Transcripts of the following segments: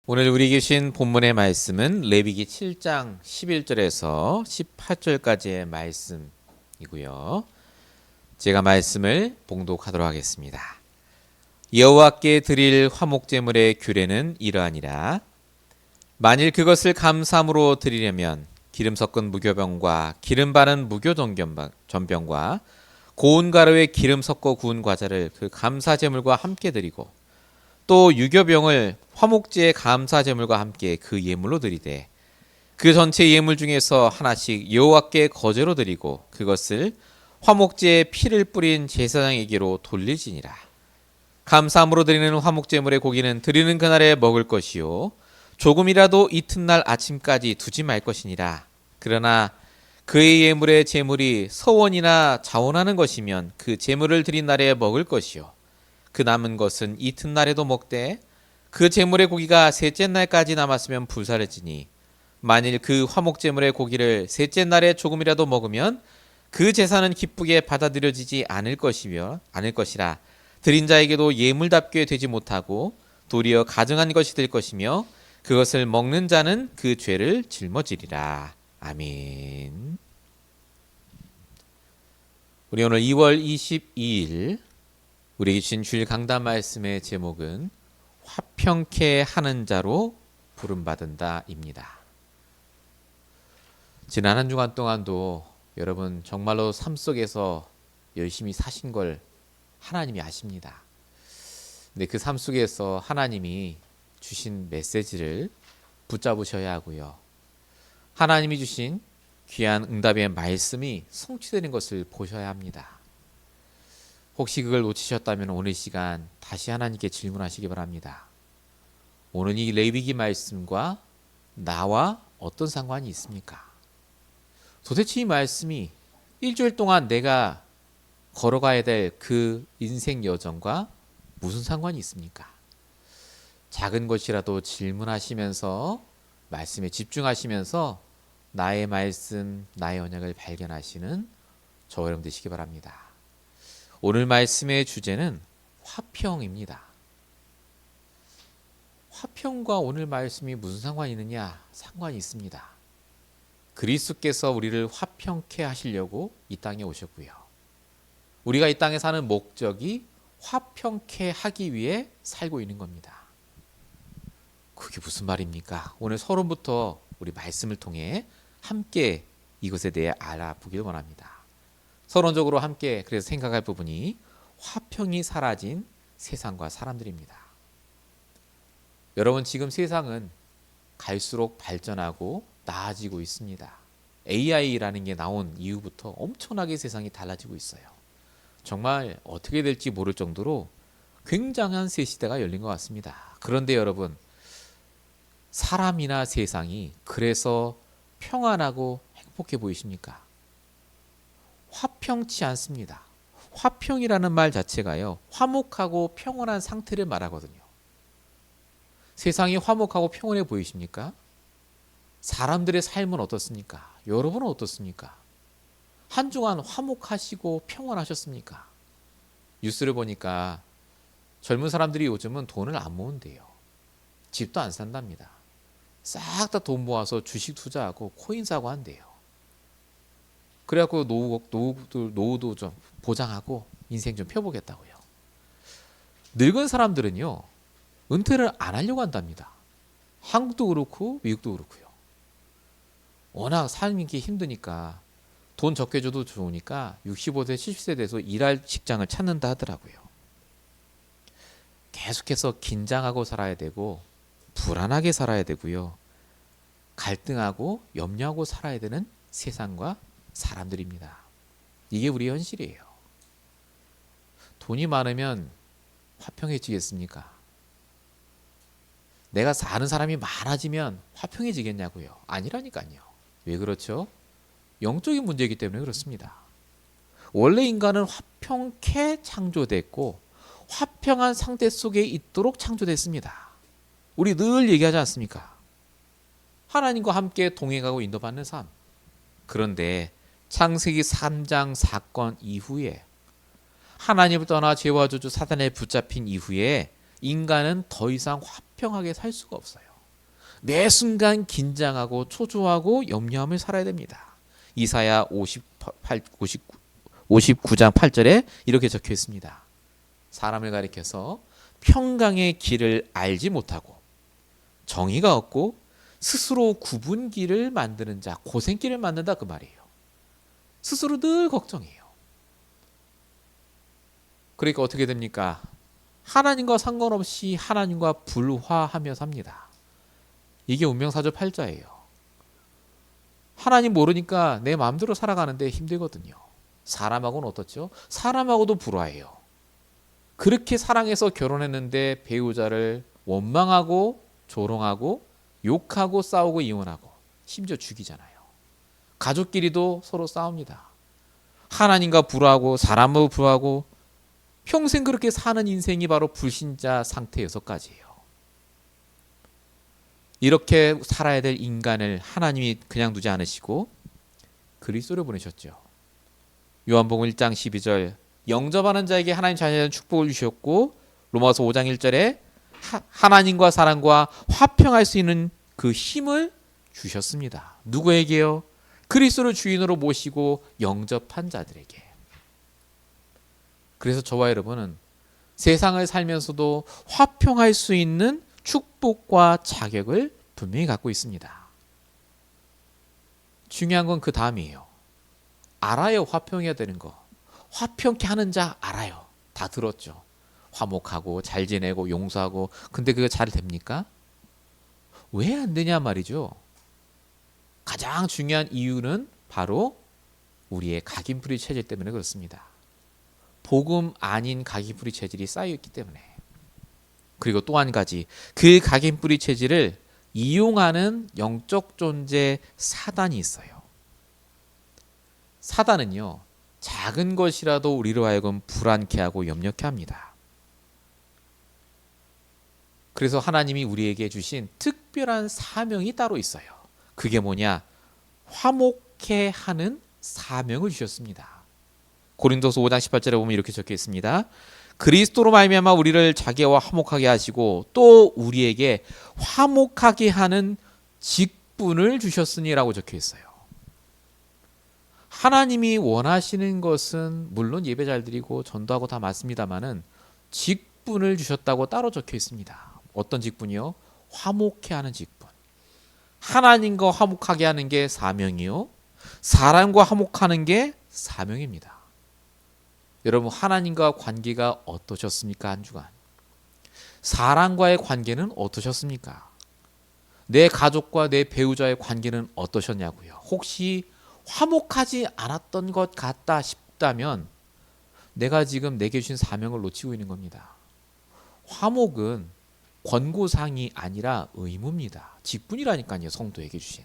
오늘 우리 계신 본문의 말씀은 레위기 7장 11절에서 18절까지의 말씀이고요. 제가 말씀을 봉독하도록 하겠습니다. 여호와께 드릴 화목제물의 규례는 이러하니라. 만일 그것을 감사함으로 드리려면 기름 섞은 무교병과 기름 바른 무교전병과 고운 가루에 기름 섞어 구운 과자를 그 감사제물과 함께 드리고 또 유교병을 화목제의 감사제물과 함께 그 예물로 드리되 그 전체 예물 중에서 하나씩 여호와께 거제로 드리고 그것을 화목제에 피를 뿌린 제사장에게로 돌릴지니라. 감사함으로 드리는 화목제물의 고기는 드리는 그날에 먹을 것이요 조금이라도 이튿날 아침까지 두지 말 것이니라. 그러나 그의 예물의 제물이 서원이나 자원하는 것이면 그 제물을 드린 날에 먹을 것이요 그 남은 것은 이튿날에도 먹되 그 제물의 고기가 셋째 날까지 남았으면 불사를지니 만일 그 화목제물의 고기를 셋째 날에 조금이라도 먹으면 그 제사는 기쁘게 받아들여지지 않을 것이라. 드린 자에게도 예물답게 되지 못하고 도리어 가증한 것이 될 것이며 그것을 먹는 자는 그 죄를 짊어지리라. 아멘. 우리 오늘 2월 22일 우리에게 주신 주일 강단 말씀의 제목은 화평케 하는 자로 부름받은다입니다. 지난 한 주간 동안도 여러분 정말로 삶 속에서 열심히 사신 걸 하나님이 아십니다. 근데 그 삶 속에서 하나님이 주신 메시지를 붙잡으셔야 하고요. 하나님이 주신 귀한 응답의 말씀이 성취되는 것을 보셔야 합니다. 혹시 그걸 놓치셨다면 오늘 시간 다시 하나님께 질문하시기 바랍니다. 오늘 이 레위기 말씀과 나와 어떤 상관이 있습니까? 도대체 이 말씀이 일주일 동안 내가 걸어가야 될 그 인생 여정과 무슨 상관이 있습니까? 작은 것이라도 질문하시면서 말씀에 집중하시면서 나의 말씀, 나의 언약을 발견하시는 저와 여러분 되시기 바랍니다. 오늘 말씀의 주제는 화평입니다. 화평과 오늘 말씀이 무슨 상관이 있느냐? 상관이 있습니다. 그리스도께서 우리를 화평케 하시려고 이 땅에 오셨고요. 우리가 이 땅에 사는 목적이 화평케 하기 위해 살고 있는 겁니다. 그게 무슨 말입니까? 오늘 서론부터 우리 말씀을 통해 함께 이것에 대해 알아보길 원합니다. 서론적으로 함께 그래서 생각할 부분이 화평이 사라진 세상과 사람들입니다. 여러분 지금 세상은 갈수록 발전하고 나아지고 있습니다. AI라는 게 나온 이후부터 엄청나게 세상이 달라지고 있어요. 정말 어떻게 될지 모를 정도로 굉장한 새 시대가 열린 것 같습니다. 그런데 여러분 사람이나 세상이 그래서 평안하고 행복해 보이십니까? 화평치 않습니다. 화평이라는 말 자체가요, 화목하고 평온한 상태를 말하거든요. 세상이 화목하고 평온해 보이십니까? 사람들의 삶은 어떻습니까? 여러분은 어떻습니까? 한 주간 화목하시고 평온하셨습니까? 뉴스를 보니까 젊은 사람들이 요즘은 돈을 안 모은대요. 집도 안 산답니다. 싹 다 돈 모아서 주식 투자하고 코인 사고 한대요. 그래갖고 노후도 좀 보장하고 인생 좀 펴보겠다고요. 늙은 사람들은요, 은퇴를 안 하려고 한답니다. 한국도 그렇고 미국도 그렇고요. 워낙 삶이 힘드니까 돈 적게 줘도 좋으니까 65세, 70세 돼서 일할 직장을 찾는다 하더라고요. 계속해서 긴장하고 살아야 되고 불안하게 살아야 되고요. 갈등하고 염려하고 살아야 되는 세상과 사람들입니다. 이게 우리의 현실이에요. 돈이 많으면 화평해지겠습니까? 내가 사는 사람이 많아지면 화평해지겠냐고요? 아니라니까요. 왜 그렇죠? 영적인 문제이기 때문에 그렇습니다. 원래 인간은 화평케 창조됐고 화평한 상태 속에 있도록 창조됐습니다. 우리 늘 얘기하지 않습니까? 하나님과 함께 동행하고 인도받는 삶. 그런데 창세기 3장 사건 이후에 하나님을 떠나 죄와 저주 사단에 붙잡힌 이후에 인간은 더 이상 화평하게 살 수가 없어요. 매 순간 긴장하고 초조하고 염려하며 살아야 됩니다. 이사야 59장 8절에 이렇게 적혀 있습니다. 사람을 가리켜서 평강의 길을 알지 못하고 정의가 없고 스스로 굽은 길을 만드는 자, 고생길을 만든다 그 말이에요. 스스로 늘 걱정해요. 그러니까 어떻게 됩니까? 하나님과 상관없이 하나님과 불화하며 삽니다. 이게 운명사주 팔자예요. 하나님 모르니까 내 마음대로 살아가는데 힘들거든요. 사람하고는 어떻죠? 사람하고도 불화해요. 그렇게 사랑해서 결혼했는데 배우자를 원망하고 조롱하고 욕하고 싸우고 이혼하고 심지어 죽이잖아요. 가족끼리도 서로 싸웁니다. 하나님과 불화하고 사람하고 불화하고 평생 그렇게 사는 인생이 바로 불신자 상태 6가지예요. 이렇게 살아야 될 인간을 하나님이 그냥 두지 않으시고 그리스도를 보내셨죠. 요한복음 1장 12절 영접하는 자에게 하나님 자녀의 축복을 주셨고 로마서 5장 1절에 하나님과 사람과 화평할 수 있는 그 힘을 주셨습니다. 누구에게요? 그리스도를 주인으로 모시고 영접한 자들에게. 그래서 저와 여러분은 세상을 살면서도 화평할 수 있는 축복과 자격을 분명히 갖고 있습니다. 중요한 건 그 다음이에요. 알아요. 화평해야 되는 거. 화평케 하는 자 알아요. 다 들었죠. 화목하고 잘 지내고 용서하고. 근데 그거 잘 됩니까? 왜 안 되냐 말이죠. 가장 중요한 이유는 바로 우리의 각인풀이 체질 때문에 그렇습니다. 복음 아닌 각인풀이 체질이 쌓여있기 때문에. 그리고 또 한 가지, 그 각인풀이 체질을 이용하는 영적 존재 사단이 있어요. 사단은요, 작은 것이라도 우리로 하여금 불안케 하고 염려케 합니다. 그래서 하나님이 우리에게 주신 특별한 사명이 따로 있어요. 그게 뭐냐? 화목케 하는 사명을 주셨습니다. 고린도서 5장 18절에 보면 이렇게 적혀 있습니다. 그리스도로 말미암아 우리를 자기와 화목하게 하시고 또 우리에게 화목하게 하는 직분을 주셨으니라고 적혀 있어요. 하나님이 원하시는 것은 물론 예배 잘 드리고 전도하고 다 맞습니다만은 직분을 주셨다고 따로 적혀 있습니다. 어떤 직분이요? 화목케 하는 직분. 하나님과 화목하게 하는 게 사명이요. 사람과 화목하는 게 사명입니다. 여러분, 하나님과 관계가 어떠셨습니까? 한 주간. 사람과의 관계는 어떠셨습니까? 내 가족과 내 배우자의 관계는 어떠셨냐고요. 혹시 화목하지 않았던 것 같다 싶다면 내가 지금 내게 주신 사명을 놓치고 있는 겁니다. 화목은 권고사항이 아니라 의무입니다. 직분이라니까요. 성도에게 주신.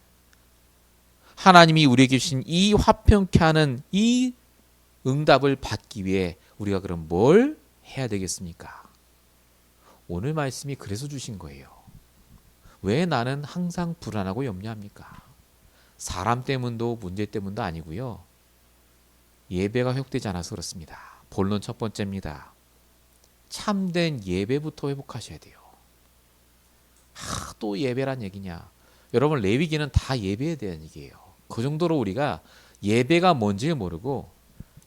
하나님이 우리에게 주신 이 화평케 하는 이 응답을 받기 위해 우리가 그럼 뭘 해야 되겠습니까? 오늘 말씀이 그래서 주신 거예요. 왜 나는 항상 불안하고 염려합니까? 사람 때문도 문제 때문도 아니고요. 예배가 회복되지 않아서 그렇습니다. 본론 첫 번째입니다. 참된 예배부터 회복하셔야 돼요. 또 예배란 얘기냐? 여러분, 레위기는 다 예배에 대한 얘기예요. 그 정도로 우리가 예배가 뭔지 모르고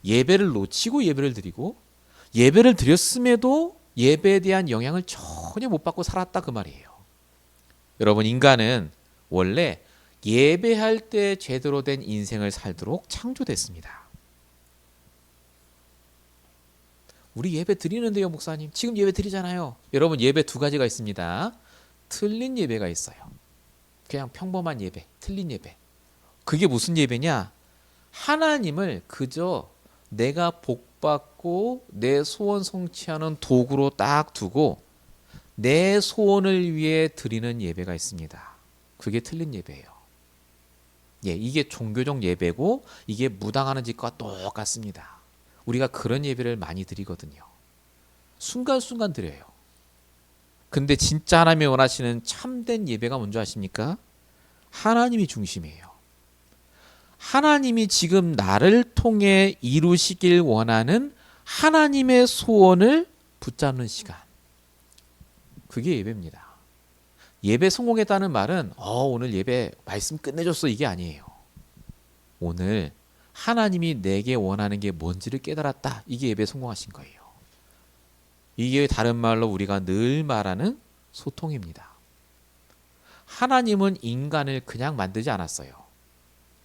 예배를 놓치고 예배를 드리고 예배를 드렸음에도 예배에 대한 영향을 전혀 못 받고 살았다 그 말이에요. 여러분, 인간은 원래 예배할 때 제대로 된 인생을 살도록 창조됐습니다. 우리 예배 드리는데요, 목사님. 지금 예배 드리잖아요. 여러분, 예배 2가지가 있습니다. 틀린 예배가 있어요. 그냥 평범한 예배, 틀린 예배. 그게 무슨 예배냐? 하나님을 그저 내가 복받고 내 소원 성취하는 도구로 딱 두고 내 소원을 위해 드리는 예배가 있습니다. 그게 틀린 예배예요. 이게 종교적 예배고 이게 무당하는 짓과 똑같습니다. 우리가 그런 예배를 많이 드리거든요. 순간순간 드려요. 근데 진짜 하나님이 원하시는 참된 예배가 뭔지 아십니까? 하나님이 중심이에요. 하나님이 지금 나를 통해 이루시길 원하는 하나님의 소원을 붙잡는 시간. 그게 예배입니다. 예배 성공했다는 말은 오늘 예배 말씀 끝내줬어 이게 아니에요. 오늘 하나님이 내게 원하는 게 뭔지를 깨달았다. 이게 예배 성공하신 거예요. 이게 다른 말로 우리가 늘 말하는 소통입니다. 하나님은 인간을 그냥 만들지 않았어요.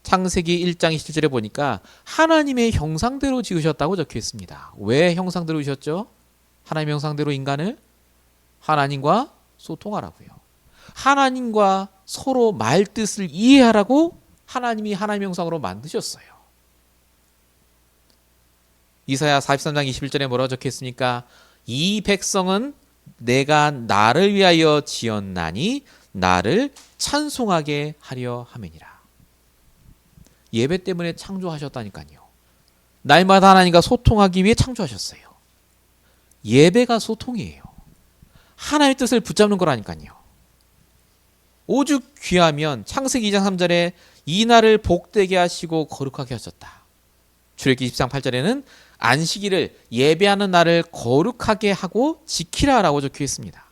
창세기 1장 27절에 보니까 하나님의 형상대로 지으셨다고 적혀 있습니다. 왜 형상대로 지으셨죠? 하나님의 형상대로 인간을 하나님과 소통하라고요. 하나님과 서로 말 뜻을 이해하라고 하나님이 하나님의 형상으로 만드셨어요. 이사야 43장 21절에 뭐라고 적혀 있습니까? 이 백성은 내가 나를 위하여 지었나니 나를 찬송하게 하려 함이니라. 예배 때문에 창조하셨다니까요. 날마다 하나님과 소통하기 위해 창조하셨어요. 예배가 소통이에요. 하나님의 뜻을 붙잡는 거라니까요. 오죽 귀하면 창세기 2장 3절에 이 날을 복되게 하시고 거룩하게 하셨다. 출애굽기 20장 8절에는 안식일을 예배하는 날을 거룩하게 하고 지키라라고 적혀 있습니다.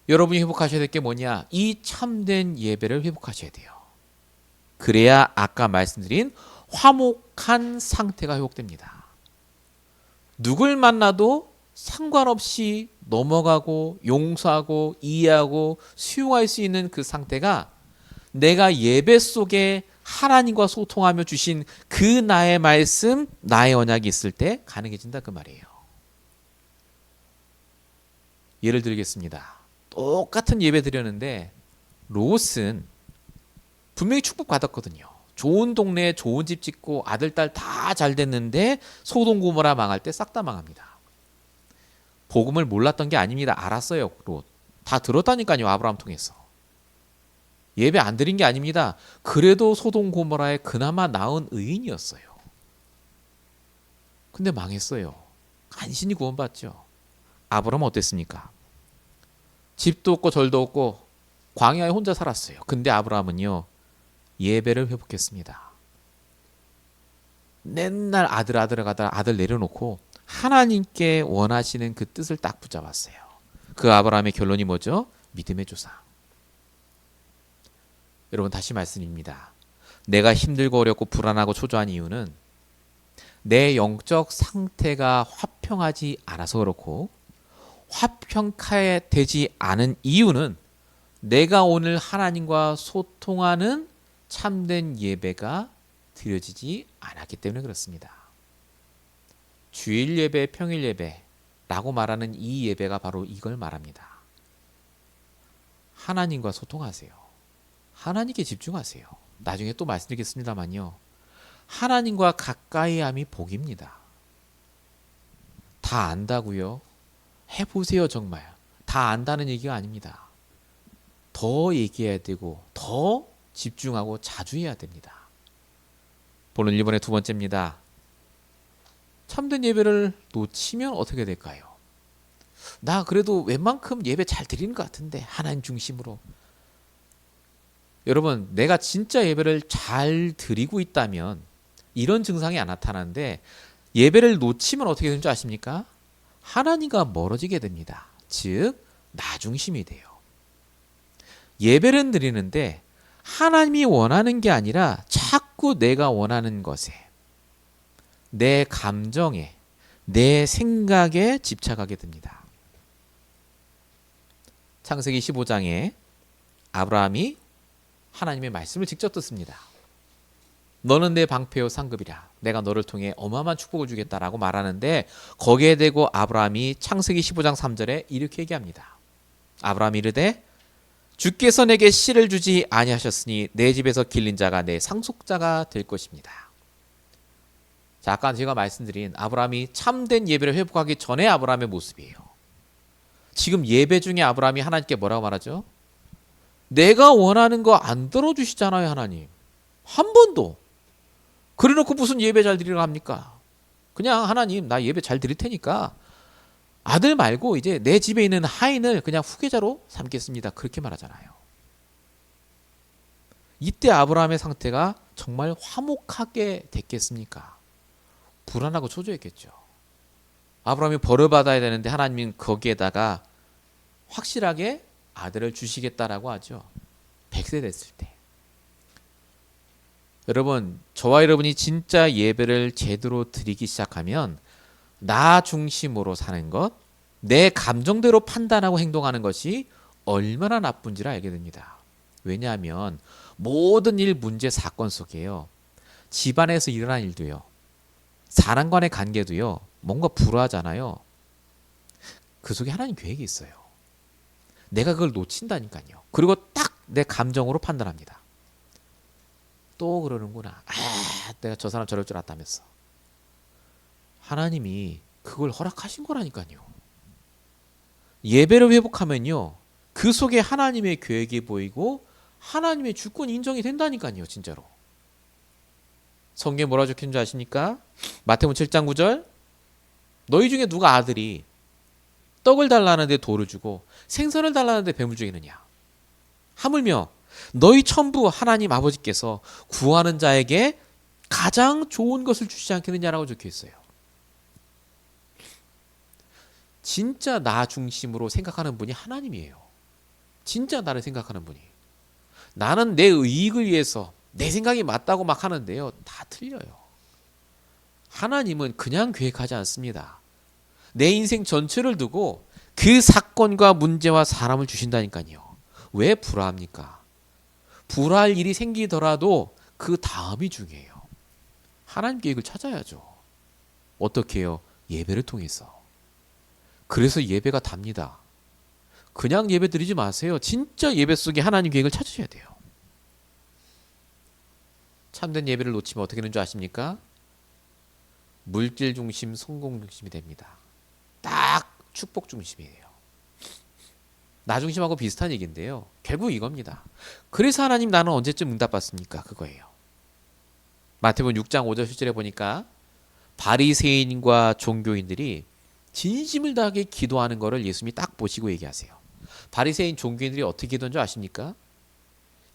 여러분이 회복하셔야 될 게 뭐냐? 이 참된 예배를 회복하셔야 돼요. 그래야 아까 말씀드린 화목한 상태가 회복됩니다. 누굴 만나도 상관없이 넘어가고 용서하고 이해하고 수용할 수 있는 그 상태가 내가 예배 속에 하나님과 소통하며 주신 그 나의 말씀, 나의 언약이 있을 때 가능해진다 그 말이에요. 예를 들겠습니다. 똑같은 예배 드렸는데 롯은 분명히 축복받았거든요. 좋은 동네에 좋은 집 짓고 아들, 딸 다 잘 됐는데 소돔 고모라 망할 때 싹 다 망합니다. 복음을 몰랐던 게 아닙니다. 알았어요. 롯. 다 들었다니까요. 아브라함 통해서. 예배 안 드린 게 아닙니다. 그래도 소돔 고모라에 그나마 나은 의인이었어요. 근데 망했어요. 간신히 구원받죠. 아브라함은 어땠습니까? 집도 없고 절도 없고 광야에 혼자 살았어요. 근데 아브라함은요. 예배를 회복했습니다. 맨날 아들 가다 아들 내려놓고 하나님께 원하시는 그 뜻을 딱 붙잡았어요. 그 아브라함의 결론이 뭐죠? 믿음의 조상. 여러분 다시 말씀입니다. 내가 힘들고 어렵고 불안하고 초조한 이유는 내 영적 상태가 화평하지 않아서 그렇고 화평하되지 않은 이유는 내가 오늘 하나님과 소통하는 참된 예배가 드려지지 않았기 때문에 그렇습니다. 주일 예배, 평일 예배라고 말하는 이 예배가 바로 이걸 말합니다. 하나님과 소통하세요. 하나님께 집중하세요. 나중에 또 말씀드리겠습니다만요. 하나님과 가까이함이 복입니다. 다 안다고요? 해보세요 정말. 다 안다는 얘기가 아닙니다. 더 얘기해야 되고 더 집중하고 자주 해야 됩니다. 본론 1번의 두 번째입니다. 참된 예배를 놓치면 어떻게 될까요? 나 그래도 웬만큼 예배 잘 드리는 것 같은데 하나님 중심으로. 여러분 내가 진짜 예배를 잘 드리고 있다면 이런 증상이 안 나타나는데 예배를 놓치면 어떻게 되는 줄 아십니까? 하나님과 멀어지게 됩니다. 즉 나 중심이 돼요. 예배를 드리는데 하나님이 원하는 게 아니라 자꾸 내가 원하는 것에 내 감정에 내 생각에 집착하게 됩니다. 창세기 15장에 아브라함이 하나님의 말씀을 직접 듣습니다. 너는 내 방패요 상급이라 내가 너를 통해 어마어마한 축복을 주겠다라고 말하는데 거기에 대고 아브라함이 창세기 15장 3절에 이렇게 얘기합니다. 아브라함이 이르되 주께서 내게 씨를 주지 아니하셨으니 내 집에서 길린 자가 내 상속자가 될 것입니다. 자, 아까 제가 말씀드린 아브라함이 참된 예배를 회복하기 전에 아브라함의 모습이에요. 지금 예배 중에 아브라함이 하나님께 뭐라고 말하죠? 내가 원하는 거 안 들어주시잖아요 하나님. 한 번도. 그래놓고 무슨 예배 잘 드리러 합니까? 그냥 하나님 나 예배 잘 드릴 테니까 아들 말고 이제 내 집에 있는 하인을 그냥 후계자로 삼겠습니다. 그렇게 말하잖아요. 이때 아브라함의 상태가 정말 화목하게 됐겠습니까? 불안하고 초조했겠죠. 아브라함이 벌을 받아야 되는데 하나님은 거기에다가 확실하게 아들을 주시겠다라고 하죠. 100세 됐을 때. 여러분, 저와 여러분이 진짜 예배를 제대로 드리기 시작하면 나 중심으로 사는 것, 내 감정대로 판단하고 행동하는 것이 얼마나 나쁜지를 알게 됩니다. 왜냐하면 모든 일, 문제, 사건 속에요. 집안에서 일어난 일도요. 사람 간의 관계도요. 뭔가 불화하잖아요. 그 속에 하나님 계획이 있어요. 내가 그걸 놓친다니까요. 그리고 딱 내 감정으로 판단합니다. 또 그러는구나. 내가 저 사람 저럴 줄 알았다면서. 하나님이 그걸 허락하신 거라니까요. 예배를 회복하면요. 그 속에 하나님의 계획이 보이고 하나님의 주권이 인정이 된다니까요. 진짜로. 성경에 뭐라 적힌 줄 아십니까? 마태복음 7장 9절. 너희 중에 누가 아들이 떡을 달라는데 돌을 주고 생선을 달라는데 뱀을 주겠느냐? 하물며 너희 천부 하나님 아버지께서 구하는 자에게 가장 좋은 것을 주시지 않겠느냐라고 적혀 있어요. 진짜 나 중심으로 생각하는 분이 하나님이에요. 진짜 나를 생각하는 분이. 나는 내 이익을 위해서 내 생각이 맞다고 막 하는데요. 다 틀려요. 하나님은 그냥 계획하지 않습니다. 내 인생 전체를 두고 그 사건과 문제와 사람을 주신다니까요. 왜 불화합니까? 불화할 일이 생기더라도 그 다음이 중요해요. 하나님 계획을 찾아야죠. 어떻게 해요? 예배를 통해서. 그래서 예배가 답니다. 그냥 예배 드리지 마세요. 진짜 예배 속에 하나님 계획을 찾으셔야 돼요. 참된 예배를 놓치면 어떻게 되는 줄 아십니까? 물질 중심, 성공 중심이 됩니다. 딱 축복 중심이에요. 나 중심하고 비슷한 얘기인데요. 결국 이겁니다. 그래서 하나님 나는 언제쯤 응답받습니까? 그거예요. 마태복음 6장 5절 10절에 보니까 바리새인과 종교인들이 진심을 다하게 기도하는 것을 예수님이 딱 보시고 얘기하세요. 바리새인 종교인들이 어떻게 기도한 줄 아십니까?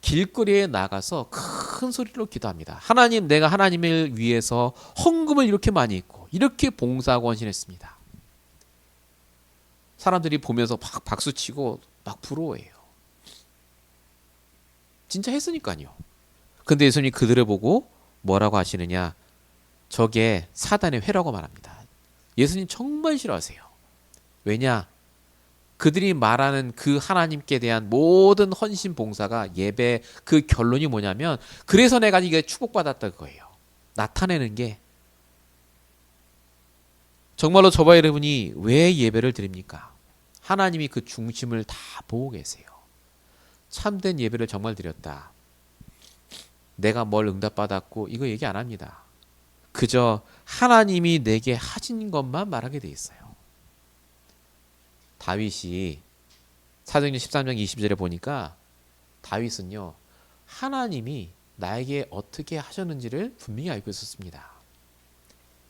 길거리에 나가서 큰 소리로 기도합니다. 하나님, 내가 하나님을 위해서 헌금을 이렇게 많이 했고 이렇게 봉사하고 헌신했습니다. 사람들이 보면서 막 박수치고 막 부러워해요. 진짜 했으니까요. 근데 예수님이 그들을 보고 뭐라고 하시느냐? 저게 사단의 회라고 말합니다. 예수님 정말 싫어하세요. 왜냐? 그들이 말하는 그 하나님께 대한 모든 헌신 봉사가 예배 그 결론이 뭐냐면 그래서 내가 이게 축복받았다 그거예요. 나타내는 게 정말로 저와 여러분이 왜 예배를 드립니까? 하나님이 그 중심을 다 보고 계세요. 참된 예배를 정말 드렸다. 내가 뭘 응답받았고 이거 얘기 안 합니다. 그저 하나님이 내게 하신 것만 말하게 돼 있어요. 다윗이 사도행전 13장 20절에 보니까 다윗은요. 하나님이 나에게 어떻게 하셨는지를 분명히 알고 있었습니다.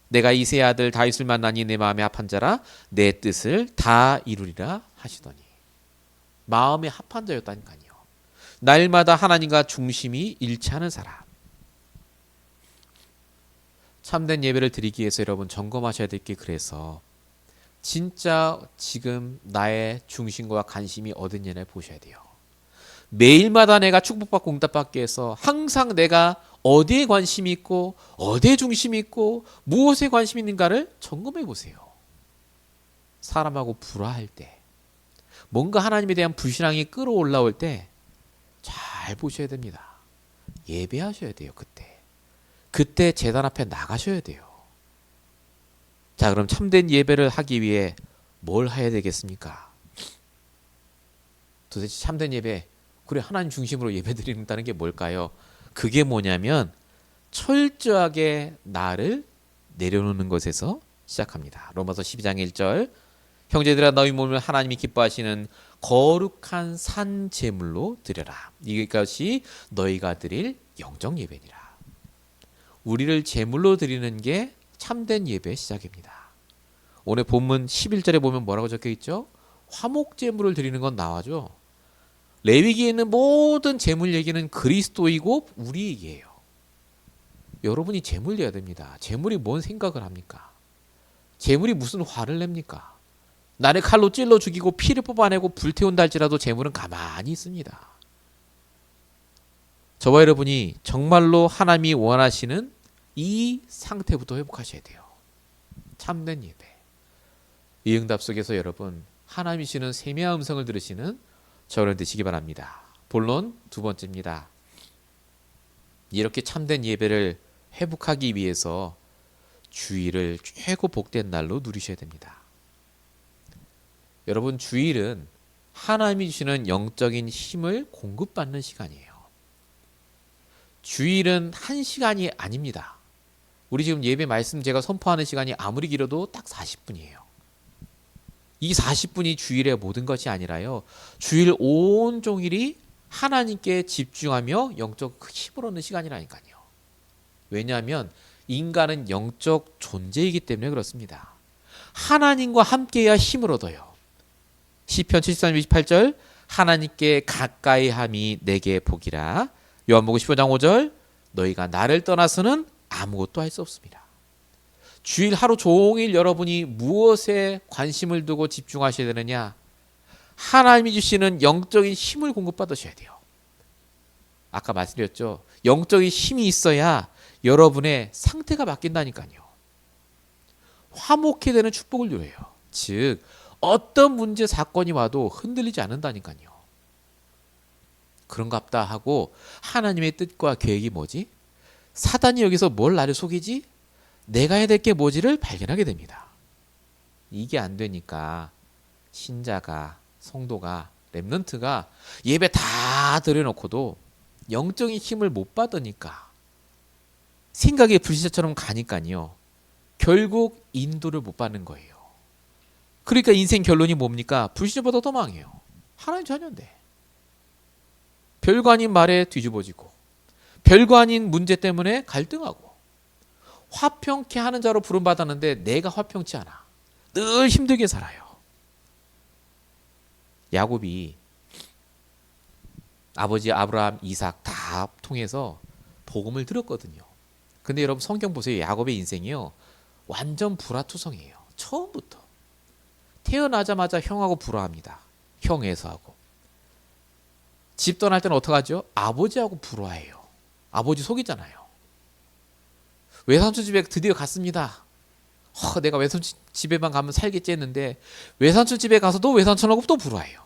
내가 이새의 아들 다윗을 만나니 내 마음에 합한 자라 내 뜻을 다 이루리라 하시더니 마음에 합한 자였다니까요. 날마다 하나님과 중심이 일치하는 사람. 참된 예배를 드리기 위해서 여러분 점검하셔야 될 게 그래서 진짜 지금 나의 중심과 관심이 어딨냐를 보셔야 돼요. 매일마다 내가 축복받고 응답받기 위해서 항상 내가 어디에 관심이 있고 어디에 중심이 있고 무엇에 관심이 있는가를 점검해 보세요. 사람하고 불화할 때 뭔가 하나님에 대한 불신앙이 끌어올라올 때 잘 보셔야 됩니다. 예배하셔야 돼요. 그때 제단 앞에 나가셔야 돼요. 자, 그럼 참된 예배를 하기 위해 뭘 해야 되겠습니까? 도대체 참된 예배, 그래 하나님 중심으로 예배 드린다는 게 뭘까요? 그게 뭐냐면 철저하게 나를 내려놓는 것에서 시작합니다. 로마서 12장 1절 형제들아 너희 몸을 하나님이 기뻐하시는 거룩한 산 제물로 드려라. 이것이 너희가 드릴 영적 예배니라. 우리를 제물로 드리는 게 참된 예배의 시작입니다. 오늘 본문 11절에 보면 뭐라고 적혀 있죠? 화목 제물을 드리는 건 나와죠. 레위기에 있는 모든 제물 얘기는 그리스도이고 우리 얘기예요. 여러분이 제물 내야 됩니다. 제물이 뭔 생각을 합니까? 제물이 무슨 화를 냅니까? 나를 칼로 찔러 죽이고 피를 뽑아내고 불태운다 할지라도 재물은 가만히 있습니다. 저와 여러분이 정말로 하나님이 원하시는 이 상태부터 회복하셔야 돼요. 참된 예배. 이 응답 속에서 여러분 하나님이 주시는 세미한 음성을 들으시는 저를 되시기 바랍니다. 본론 두 번째입니다. 이렇게 참된 예배를 회복하기 위해서 주일을 최고 복된 날로 누리셔야 됩니다. 여러분 주일은 하나님이 주시는 영적인 힘을 공급받는 시간이에요. 주일은 한 시간이 아닙니다. 우리 지금 예배 말씀 제가 선포하는 시간이 아무리 길어도 딱 40분이에요. 이 40분이 주일의 모든 것이 아니라요. 주일 온종일이 하나님께 집중하며 영적 힘을 얻는 시간이라니까요. 왜냐하면 인간은 영적 존재이기 때문에 그렇습니다. 하나님과 함께해야 힘을 얻어요. 시편 73편 28절 하나님께 가까이 함이 내게 복이라. 요한복음 15장 5절 너희가 나를 떠나서는 아무것도 할 수 없습니다. 주일 하루 종일 여러분이 무엇에 관심을 두고 집중하셔야 되느냐? 하나님이 주시는 영적인 힘을 공급받으셔야 돼요. 아까 말씀드렸죠. 영적인 힘이 있어야 여러분의 상태가 바뀐다니까요. 화목해 되는 축복을 누려요. 즉 어떤 문제 사건이 와도 흔들리지 않는다니까요. 그런갑다 하고 하나님의 뜻과 계획이 뭐지? 사단이 여기서 뭘 나를 속이지? 내가 해야 될 게 뭐지를 발견하게 됩니다. 이게 안 되니까 신자가, 성도가, 렘넌트가 예배 다 드려놓고도 영적인 힘을 못 받으니까 생각이 불신자처럼 가니까요. 결국 인도를 못 받는 거예요. 그러니까 인생 결론이 뭡니까? 불신자보다 더 망해요. 하나님 자녀인데. 별거 아닌 말에 뒤집어지고 별거 아닌 문제 때문에 갈등하고 화평케 하는 자로 부름받았는데 내가 화평치 않아. 늘 힘들게 살아요. 야곱이 아버지 아브라함, 이삭 다 통해서 복음을 들었거든요. 근데 여러분 성경 보세요. 야곱의 인생이요. 완전 불화투성이에요. 처음부터. 태어나자마자 형하고 불화합니다. 형 에서하고. 집 떠날 때는 어떡하죠? 아버지하고 불화해요. 아버지 속이잖아요. 외삼촌 집에 드디어 갔습니다. 내가 외삼촌 집에만 가면 살겠지 했는데 외삼촌 집에 가서도 외삼촌하고 또 불화해요.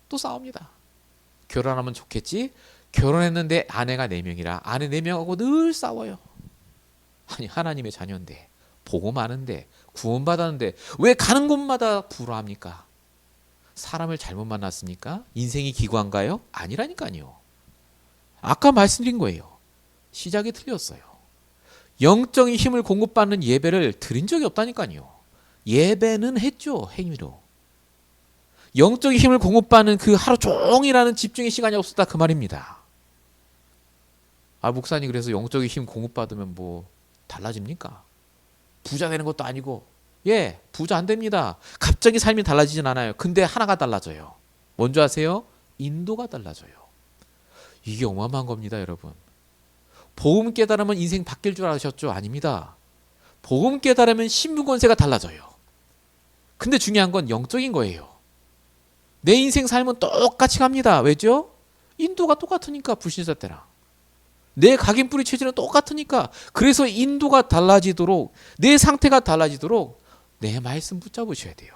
또 싸웁니다. 결혼하면 좋겠지? 결혼했는데 아내가 4명이라 아내 4명하고 늘 싸워요. 아니 하나님의 자녀인데 복음 아는데 구원받았는데 왜 가는 곳마다 불화합니까? 사람을 잘못 만났습니까? 인생이 기구한가요? 아니라니까요. 아까 말씀드린 거예요. 시작이 틀렸어요. 영적인 힘을 공급받는 예배를 드린 적이 없다니까요. 예배는 했죠. 행위로. 영적인 힘을 공급받는 그 하루 종일하는 집중의 시간이 없었다 그 말입니다. 목사님 그래서 영적인 힘 공급받으면 뭐 달라집니까? 부자 되는 것도 아니고 부자 안 됩니다. 갑자기 삶이 달라지진 않아요. 근데 하나가 달라져요. 뭔지 아세요? 인도가 달라져요. 이게 어마어마한 겁니다, 여러분. 복음 깨달으면 인생 바뀔 줄 아셨죠? 아닙니다. 복음 깨달으면 신분권세가 달라져요. 근데 중요한 건 영적인 거예요. 내 인생 삶은 똑같이 갑니다. 왜죠? 인도가 똑같으니까 불신자 때랑. 내 각인뿌리 체질은 똑같으니까. 그래서 인도가 달라지도록 내 상태가 달라지도록 내 말씀 붙잡으셔야 돼요.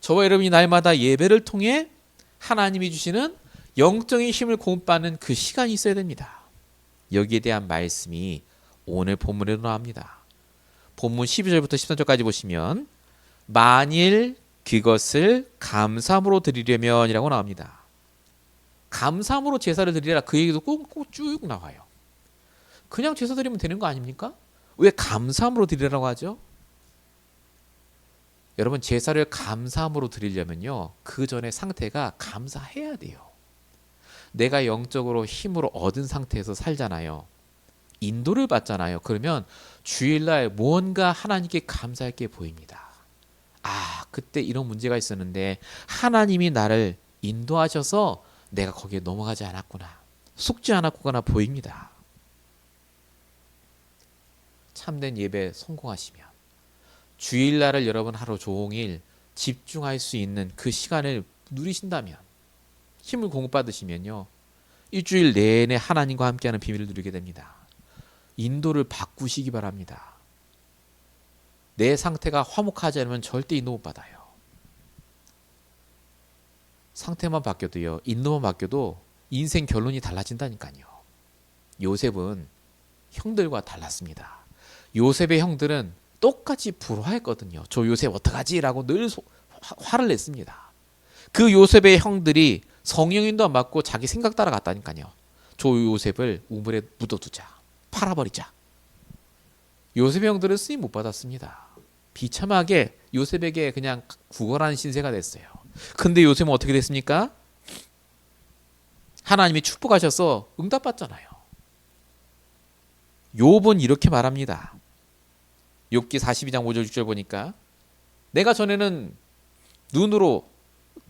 저와 여러분이 날마다 예배를 통해 하나님이 주시는 영적인 힘을 공급받는 그 시간이 있어야 됩니다. 여기에 대한 말씀이 오늘 본문에도 나옵니다. 본문 12절부터 13절까지 보시면 만일 그것을 감사함으로 드리려면 이라고 나옵니다. 감사함으로 제사를 드리라 그 얘기도 꼭 쭉 나와요. 그냥 제사 드리면 되는 거 아닙니까? 왜 감사함으로 드리라고 하죠? 여러분 제사를 감사함으로 드리려면요. 그 전에 상태가 감사해야 돼요. 내가 영적으로 힘으로 얻은 상태에서 살잖아요. 인도를 받잖아요. 그러면 주일날 무언가 하나님께 감사할 게 보입니다. 그때 이런 문제가 있었는데 하나님이 나를 인도하셔서 내가 거기에 넘어가지 않았구나. 속지 않았구나 보입니다. 참된 예배 성공하시면 주일날을 여러분 하루 종일 집중할 수 있는 그 시간을 누리신다면, 힘을 공급받으시면요, 일주일 내내 하나님과 함께하는 비밀을 누리게 됩니다. 인도를 바꾸시기 바랍니다. 내 상태가 화목하지 않으면 절대 인도 못 받아요. 상태만 바뀌어도요, 인도만 바뀌어도 인생 결론이 달라진다니까요. 요셉은 형들과 달랐습니다. 요셉의 형들은 똑같이 불화했거든요. 저 요셉 어떡하지? 라고 늘 화를 냈습니다. 그 요셉의 형들이 성령인도 안 받고 자기 생각 따라갔다니까요. 저 요셉을 우물에 묻어두자. 팔아버리자. 요셉의 형들은 쓰임 못 받았습니다. 비참하게 요셉에게 그냥 구걸하는 신세가 됐어요. 근데 요셉은 어떻게 됐습니까? 하나님이 축복하셔서 응답받잖아요. 욥은 이렇게 말합니다. 욥기 42장 5절 6절 보니까 내가 전에는 눈으로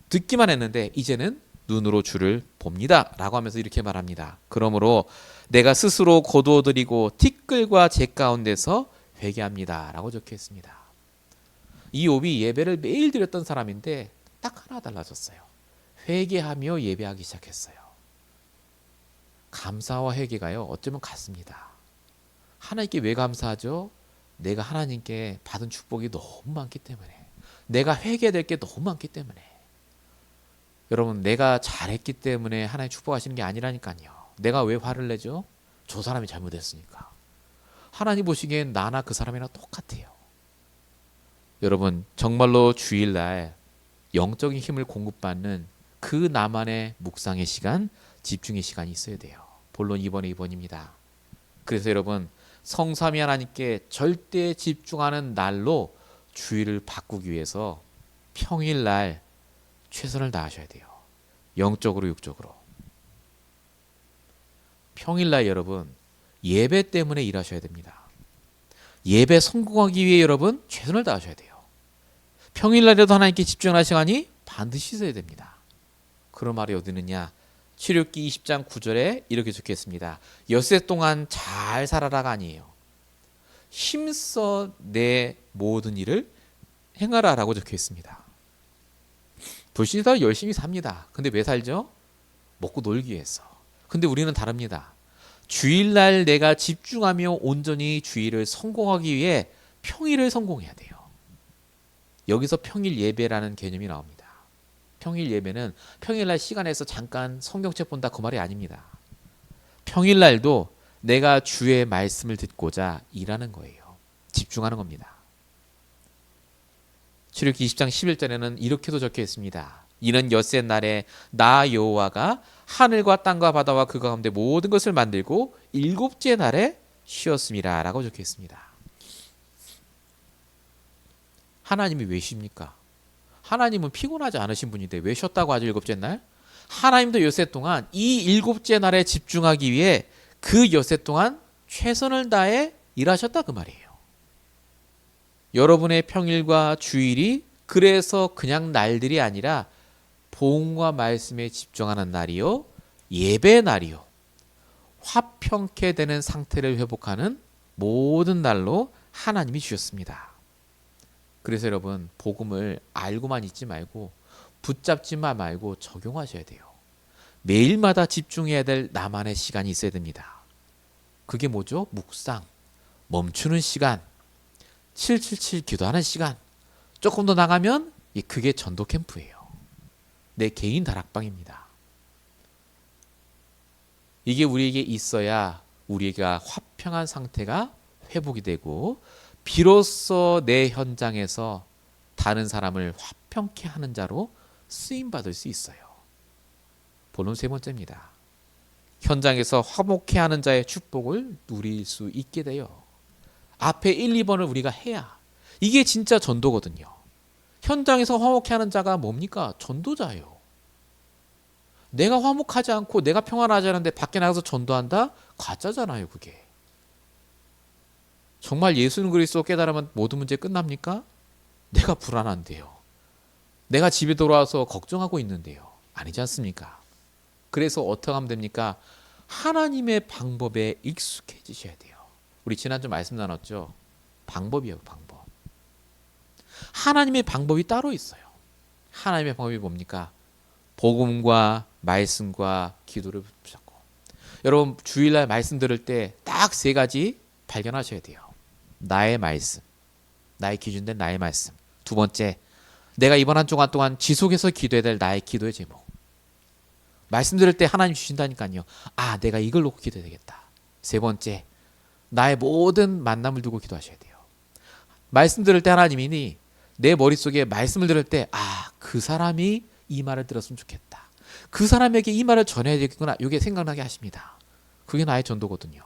듣기만 했는데 이제는 눈으로 주를 봅니다 라고 하면서 이렇게 말합니다. 그러므로 내가 스스로 거두어드리고 티끌과 재 가운데서 회개합니다 라고 적혀 있습니다. 이 욥이 예배를 매일 드렸던 사람인데 딱 하나 달라졌어요. 회개하며 예배하기 시작했어요. 감사와 회개가요, 어쩌면 같습니다. 하나님께 왜 감사하죠? 내가 하나님께 받은 축복이 너무 많기 때문에, 내가 회개될 게 너무 많기 때문에. 여러분, 내가 잘했기 때문에 하나님 축복하시는 게 아니라니까요. 내가 왜 화를 내죠? 저 사람이 잘못했으니까. 하나님 보시기엔 나나 그 사람이랑 똑같아요. 여러분, 정말로 주일날 영적인 힘을 공급받는 그 나만의 묵상의 시간, 집중의 시간이 있어야 돼요. 본론 2번에 2번입니다. 그래서 여러분, 성삼위 하나님께 절대 집중하는 날로 주일을 바꾸기 위해서 평일날 최선을 다하셔야 돼요. 영적으로 육적으로. 평일날 여러분, 예배 때문에 일하셔야 됩니다. 예배 성공하기 위해 여러분 최선을 다하셔야 돼요. 평일날에도 하나님께 집중할 시간이 반드시 있어야 됩니다. 그런 말이 어디 있느냐? 출애굽기 20장 9절에 이렇게 적혀 있습니다. 엿새 동안 잘 살아라가 아니에요. 힘써 내 모든 일을 행하라라고 적혀 있습니다. 불신자도 열심히 삽니다. 근데 왜 살죠? 먹고 놀기 위해서. 근데 우리는 다릅니다. 주일날 내가 집중하며 온전히 주일을 성공하기 위해 평일을 성공해야 돼요. 여기서 평일 예배라는 개념이 나옵니다. 평일 예배는 평일날 시간에서 잠깐 성경책 본다 그 말이 아닙니다. 평일날도 내가 주의 말씀을 듣고자 일하는 거예요. 집중하는 겁니다. 출애굽기 20장 11절에는 이렇게도 적혀 있습니다. 이는 엿새 날에 나 여호와가 하늘과 땅과 바다와 그 가운데 모든 것을 만들고 일곱째 날에 쉬었음이라 라고 적혀 있습니다. 하나님이 왜 쉽니까? 하나님은 피곤하지 않으신 분인데 왜 쉬었다고 하죠? 일곱째 날? 하나님도 엿새 동안 이 일곱째 날에 집중하기 위해 그 엿새 동안 최선을 다해 일하셨다 그 말이에요. 여러분의 평일과 주일이 그래서 그냥 날들이 아니라 복음과 말씀에 집중하는 날이요, 예배 날이요, 화평케 되는 상태를 회복하는 모든 날로 하나님이 주셨습니다. 그래서 여러분, 복음을 알고만 있지 말고 붙잡지만 말고 적용하셔야 돼요. 매일마다 집중해야 될 나만의 시간이 있어야 됩니다. 그게 뭐죠? 묵상, 멈추는 시간, 777 기도하는 시간. 조금 더 나가면 그게 전도 캠프예요. 내 개인 다락방입니다. 이게 우리에게 있어야 우리가 화평한 상태가 회복이 되고 비로소 내 현장에서 다른 사람을 화평케 하는 자로 쓰임받을 수 있어요. 본론 세 번째입니다. 현장에서 화목케 하는 자의 축복을 누릴 수 있게 돼요. 앞에 1, 2번을 우리가 해야 이게 진짜 전도거든요. 현장에서 화목케 하는 자가 뭡니까? 전도자예요. 내가 화목하지 않고 내가 평안하지 않은데 밖에 나가서 전도한다? 가짜잖아요, 그게. 정말 예수는 그리스도 깨달으면 모든 문제 끝납니까? 내가 불안한데요. 내가 집에 돌아와서 걱정하고 있는데요. 아니지 않습니까? 그래서 어떻게 하면 됩니까? 하나님의 방법에 익숙해지셔야 돼요. 우리 지난주 말씀 나눴죠? 방법이에요, 방법. 하나님의 방법이 따로 있어요. 하나님의 방법이 뭡니까? 복음과 말씀과 기도를 붙잡고. 여러분 주일날 말씀 들을 때 딱 세 가지 발견하셔야 돼요. 나의 말씀, 나의 기준된 나의 말씀. 두 번째, 내가 이번 한 주간 동안 지속해서 기도해야 될 나의 기도의 제목. 말씀 들을 때 하나님 주신다니까요. 아, 내가 이걸 놓고 기도해야 되겠다. 세 번째, 나의 모든 만남을 두고 기도하셔야 돼요. 말씀 들을 때 하나님이니 내 머릿속에 말씀을 들을 때 아, 그 사람이 이 말을 들었으면 좋겠다. 그 사람에게 이 말을 전해야 되겠구나. 이게 생각나게 하십니다. 그게 나의 전도거든요.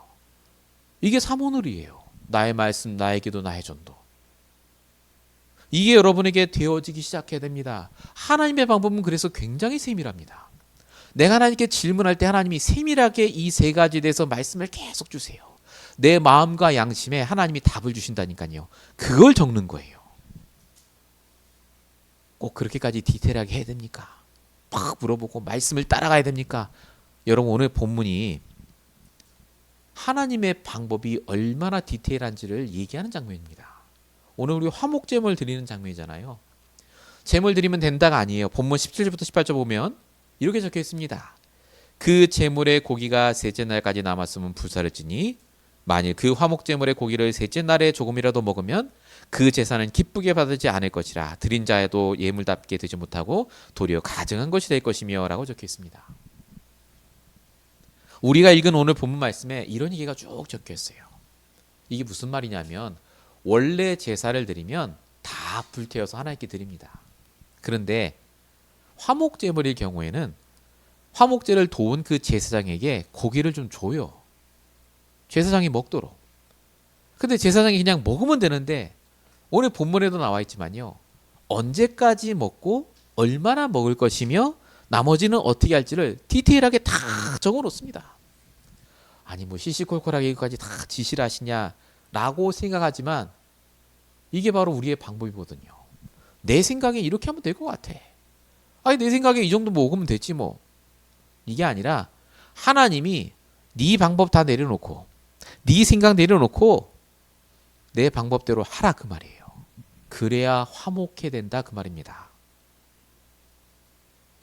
이게 삼오늘이에요. 나의 말씀, 나의 기도, 나의 전도. 이게 여러분에게 되어지기 시작해야 됩니다. 하나님의 방법은 그래서 굉장히 세밀합니다. 내가 하나님께 질문할 때 하나님이 세밀하게 이 세 가지에 대해서 말씀을 계속 주세요. 내 마음과 양심에 하나님이 답을 주신다니까요. 그걸 적는 거예요. 꼭 그렇게까지 디테일하게 해야 됩니까? 막 물어보고 말씀을 따라가야 됩니까? 여러분 오늘 본문이 하나님의 방법이 얼마나 디테일한지를 얘기하는 장면입니다. 오늘 우리 화목제물 드리는 장면이잖아요. 제물 드리면 된다가 아니에요. 본문 17절부터 18절 보면 이렇게 적혀 있습니다. 그 제물의 고기가 셋째 날까지 남았으면 불사를 지니 만일 그 화목제물의 고기를 셋째 날에 조금이라도 먹으면 그 제사는 기쁘게 받지 않을 것이라 드린 자에도 예물답게 되지 못하고 도리어 가증한 것이 될 것이며 라고 적혀 있습니다. 우리가 읽은 오늘 본문 말씀에 이런 얘기가 쭉 적혀 있어요. 이게 무슨 말이냐면 원래 제사를 드리면 다 불태워서 하나님께 드립니다. 그런데 화목제물일 경우에는 화목제를 도운 그 제사장에게 고기를 좀 줘요. 제사장이 먹도록. 근데 제사장이 그냥 먹으면 되는데 오늘 본문에도 나와 있지만요. 언제까지 먹고 얼마나 먹을 것이며 나머지는 어떻게 할지를 디테일하게 다 적어놓습니다. 아니 뭐 시시콜콜하게 이것까지 다 지시를 하시냐라고 생각하지만 이게 바로 우리의 방법이거든요. 내 생각에 이렇게 하면 될 것 같아. 아니 내 생각에 이 정도 먹으면 되지 뭐. 이게 아니라 하나님이 네 방법 다 내려놓고 네 생각 내려놓고 내 방법대로 하라 그 말이에요. 그래야 화목해 된다 그 말입니다.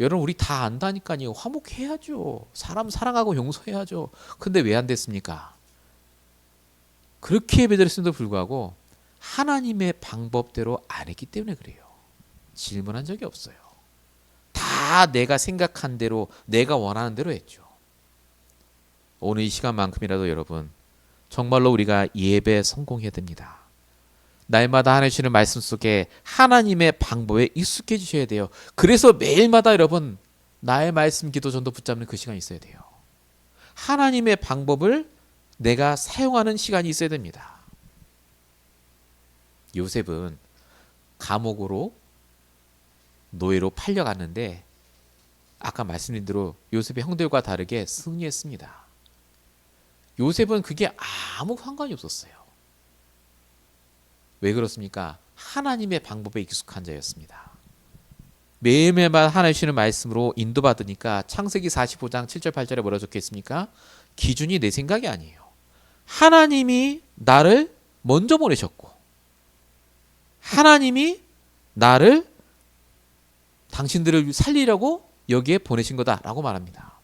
여러분 우리 다 안다니까요. 화목해야죠. 사람 사랑하고 용서해야죠. 근데 왜 안 됐습니까? 그렇게 예배드렸음에도 불구하고 하나님의 방법대로 안 했기 때문에 그래요. 질문한 적이 없어요. 다 내가 생각한 대로 내가 원하는 대로 했죠. 오늘 이 시간만큼이라도 여러분 정말로 우리가 예배 성공해야 됩니다. 날마다 하나님 주시는 말씀 속에 하나님의 방법에 익숙해지셔야 돼요. 그래서 매일마다 여러분 나의 말씀 기도 전도 붙잡는 그 시간이 있어야 돼요. 하나님의 방법을 내가 사용하는 시간이 있어야 됩니다. 요셉은 감옥으로 노예로 팔려갔는데 아까 말씀드린 대로 요셉의 형들과 다르게 승리했습니다. 요셉은 그게 아무 상관이 없었어요. 왜 그렇습니까? 하나님의 방법에 익숙한 자였습니다. 매일매일 하나님 주시는 말씀으로 인도받으니까 창세기 45장 7절 8절에 뭐라 적혀 있습니까? 기준이 내 생각이 아니에요. 하나님이 나를 먼저 보내셨고 하나님이 나를 당신들을 살리려고 여기에 보내신 거다라고 말합니다.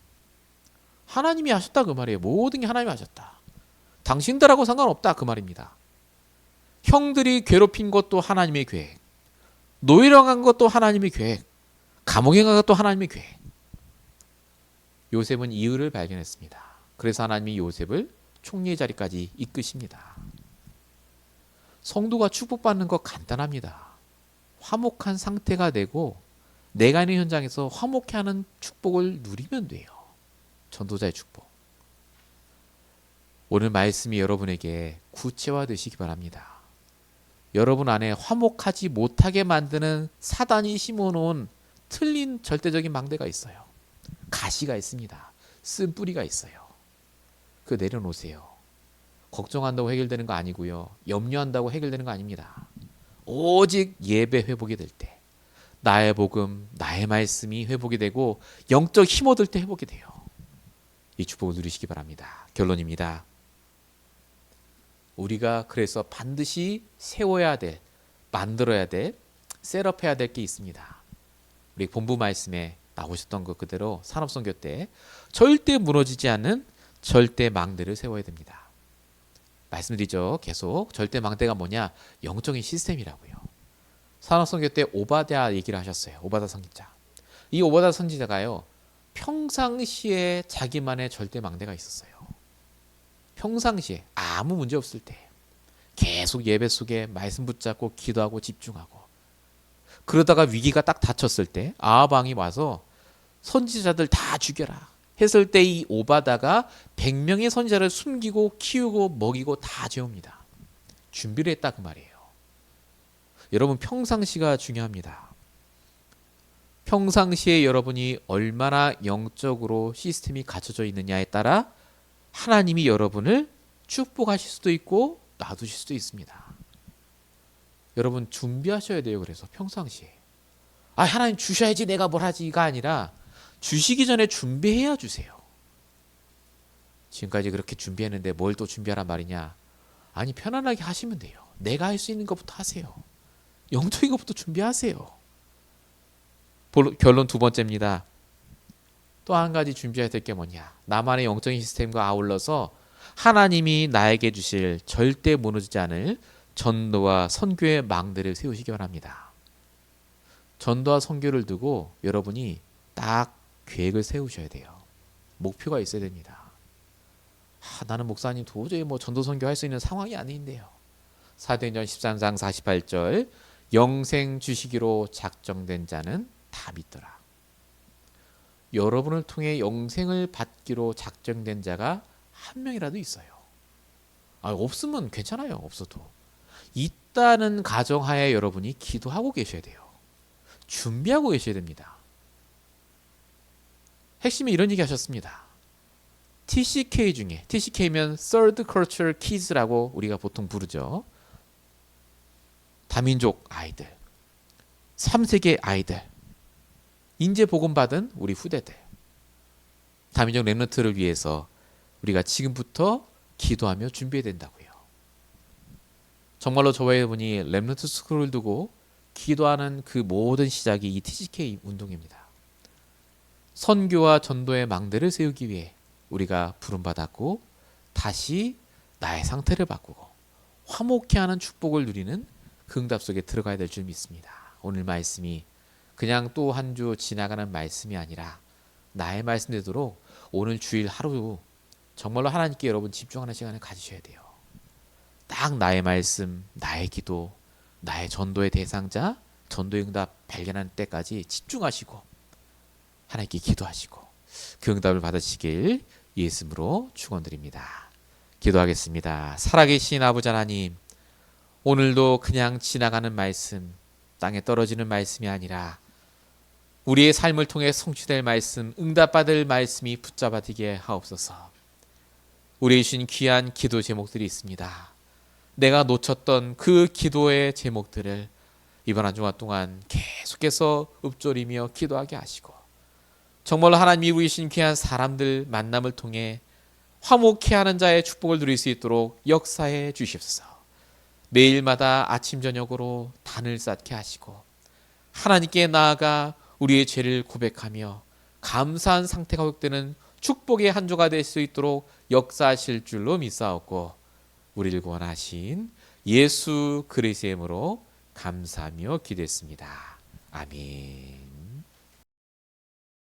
하나님이 하셨다 그 말이에요. 모든 게 하나님이 하셨다. 당신들하고 상관없다 그 말입니다. 형들이 괴롭힌 것도 하나님의 계획, 노예로 간 것도 하나님의 계획, 감옥에 간 것도 하나님의 계획. 요셉은 이유를 발견했습니다. 그래서 하나님이 요셉을 총리의 자리까지 이끄십니다. 성도가 축복받는 거 간단합니다. 화목한 상태가 되고 내가 있는 현장에서 화목해하는 축복을 누리면 돼요. 전도자의 축복. 오늘 말씀이 여러분에게 구체화되시기 바랍니다. 여러분 안에 화목하지 못하게 만드는 사단이 심어놓은 틀린 절대적인 망대가 있어요. 가시가 있습니다. 쓴 뿌리가 있어요. 그거 내려놓으세요. 걱정한다고 해결되는 거 아니고요. 염려한다고 해결되는 거 아닙니다. 오직 예배 회복이 될 때, 나의 복음, 나의 말씀이 회복이 되고 영적 힘 얻을 때 회복이 돼요. 이 축복을 누리시기 바랍니다. 결론입니다. 우리가 그래서 반드시 세워야 될, 만들어야 될 셋업해야 될 게 있습니다. 우리 본부 말씀에 나오셨던 것 그대로 산업선교 때 절대 무너지지 않는 절대 망대를 세워야 됩니다. 말씀드리죠. 계속 절대 망대가 뭐냐? 영적인 시스템이라고요. 산업선교 때 오바댜 얘기를 하셨어요. 오바댜 선지자. 이 오바댜 선지자가요. 평상시에 자기만의 절대 망대가 있었어요. 평상시에 아무 문제 없을 때 계속 예배 속에 말씀 붙잡고 기도하고 집중하고, 그러다가 위기가 딱 닥쳤을 때 아합 왕이 와서 선지자들 다 죽여라 했을 때 이 오바다가 100명의 선지자를 숨기고 키우고 먹이고 다 재웁니다. 준비를 했다 그 말이에요. 여러분, 평상시가 중요합니다. 평상시에 여러분이 얼마나 영적으로 시스템이 갖춰져 있느냐에 따라 하나님이 여러분을 축복하실 수도 있고 놔두실 수도 있습니다. 여러분, 준비하셔야 돼요. 그래서 평상시에 하나님 주셔야지 내가 뭘 하지가 아니라 주시기 전에 준비해야 주세요. 지금까지 그렇게 준비했는데 뭘 또 준비하란 말이냐? 아니, 편안하게 하시면 돼요. 내가 할 수 있는 것부터 하세요. 영적인 것부터 준비하세요. 결론 두 번째입니다. 또 한 가지 준비해야 될 게 뭐냐? 나만의 영적인 시스템과 아울러서 하나님이 나에게 주실 절대 무너지지 않을 전도와 선교의 망대를 세우시기 바랍니다. 전도와 선교를 두고 여러분이 딱 계획을 세우셔야 돼요. 목표가 있어야 됩니다. 나는 목사님 도저히 전도 선교 할 수 있는 상황이 아닌데요. 사도행전 13장 48절, 영생 주시기로 작정된 자는 다 믿더라. 여러분을 통해 영생을 받기로 작정된 자가 한 명이라도 있어요. 없으면 괜찮아요. 없어도. 있다는 가정하에 여러분이 기도하고 계셔야 돼요. 준비하고 계셔야 됩니다. 핵심이 이런 얘기 하셨습니다. TCK 중에, TCK면 Third Cultural Kids라고 우리가 보통 부르죠. 다민족 아이들, 3세계 아이들, 인재 복음받은 우리 후대들, 다민족 렘넌트를 위해서 우리가 지금부터 기도하며 준비해야 된다고요. 정말로 저와 여러분이 렘넌트 스쿨을 두고 기도하는 그 모든 시작이 이 TCK 운동입니다. 선교와 전도의 망대를 세우기 위해 우리가 부름받았고 다시 나의 상태를 바꾸고 화목케 하는 축복을 누리는 그 응답 속에 들어가야 될 줄 믿습니다. 오늘 말씀이 그냥 또 한 주 지나가는 말씀이 아니라 나의 말씀 되도록 오늘 주일 하루 정말로 하나님께 여러분 집중하는 시간을 가지셔야 돼요. 딱 나의 말씀, 나의 기도, 나의 전도의 대상자, 전도의 응답 발견하는 때까지 집중하시고 하나님께 기도하시고 그 응답을 받으시길 예수님으로 축원드립니다. 기도하겠습니다. 살아계신 아버지 하나님, 오늘도 그냥 지나가는 말씀, 땅에 떨어지는 말씀이 아니라 우리의 삶을 통해 성취될 말씀, 응답받을 말씀이 붙잡아지게 하옵소서. 우리의 주신 귀한 기도 제목들이 있습니다. 내가 놓쳤던 그 기도의 제목들을 이번 한 주간 동안 계속해서 읊조리며 기도하게 하시고, 정말로 하나님이 우리 주신 귀한 사람들 만남을 통해 화목케 하는 자의 축복을 누릴 수 있도록 역사해 주십소서. 매일마다 아침 저녁으로 단을 쌓게 하시고 하나님께 나아가 우리의 죄를 고백하며 감사한 상태가 회복되는 축복의 한 주가 될 수 있도록 역사하실 줄로 믿사옵고, 우리를 구원하신 예수 그리스도의 이름으로 감사하며 기도했습니다. 아멘.